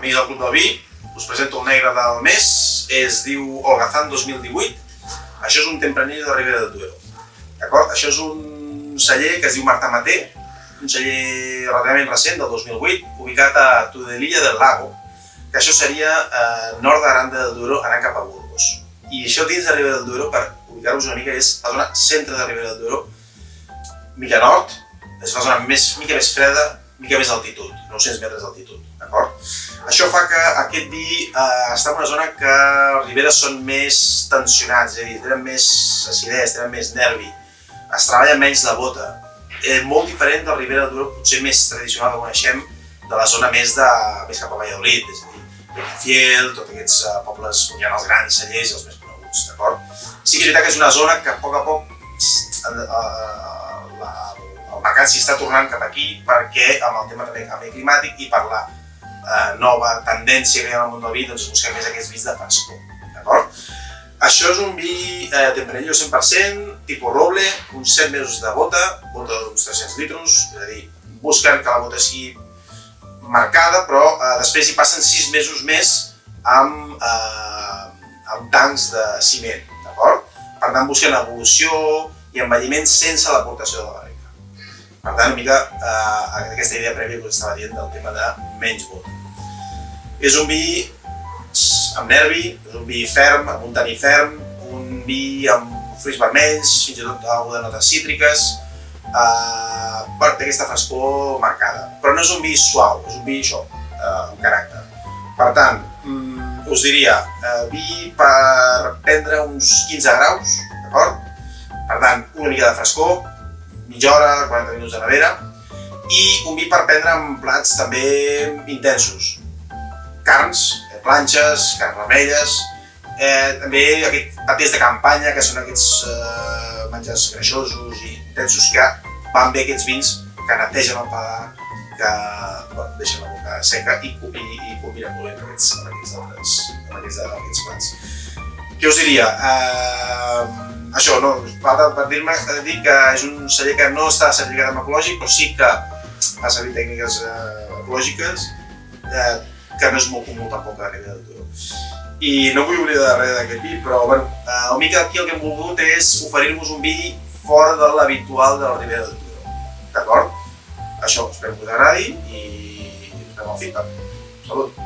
amics del Club del Vi, us presento el negre del mes, es diu Holgazán 2018. Això és un tempranillo de Ribera del Duero. D'acord? Això és un celler que es diu Marta Maté, un celler relativament recent, del 2008, ubicat a Tudelilla del Lago, que això seria nord d'Aranda del Duero anant cap a Burgos. I això dins de Ribera del Duero, per ubicar-vos una mica, és la zona centre de Ribera del Duero, mica nord, és la zona mica més freda, mica més d'altitud, 900 metres d'altitud, d'acord? Això fa que aquest vi està en una zona que els riberes són més tensionats, és a dir, tenen més acidesa, tenen més nervi, es treballa menys la bota. Molt diferent del Ribera del Duero, potser més tradicional que coneixem, de la zona més cap a Valladolid, és a dir, Peñafiel, tots aquests pobles on hi ha els grans cellers i els més coneguts, d'acord? Sí que és veritat que és una zona que a poc el mercat s'hi està tornant cap aquí perquè amb el tema també del canvi climàtic i per la nova tendència que hi ha en el món del vi, doncs busquem més aquests vins de frescor, d'acord? Això és un vi tempranillo 100%, tipus roble, uns 7 mesos de bota d'uns 300 litres, és a dir, busquen que la bota sigui marcada, però després hi passen 6 mesos més amb tancs de ciment, d'acord? Per tant, busquen evolució i envelliment sense l'aportació de la barrica. Per tant, una mica aquesta idea prèvia que us estava dient del tema de menys bota. És un vi amb nervi, és un vi ferm, amb un taní ferm, un vi amb fruits vermells, fins i tot alguna de notes cítriques, té aquesta frescor marcada. Però no és un vi suau, és un vi amb caràcter. Per tant, us diria, vi per prendre uns 15 graus, d'acord? Per tant, una mica de frescor, mitja hora, 40 minuts de nevera, i un vi per prendre amb plats també intensos. Carns, planxes, carns vermelles, també aquests patès de campanya, que són aquests menjars greixosos i intensos que van bé aquests vins, que netegen el paladar, que deixen la boca seca i combinen molt bé amb aquests plats. Què us diria? Això, per dir que és un celler que no està certificat en ecològic, però sí que fa servir tècniques ecològiques, que no és molt comú tampoc a Ribera del Duero. I no vull oblidar res d'aquest vi, però una mica aquí el que hem volgut és oferir-vos un vi fora de l'habitual de la Ribera del Duero. D'acord? Això, espero que us agradi i us fem el feedback. Salut!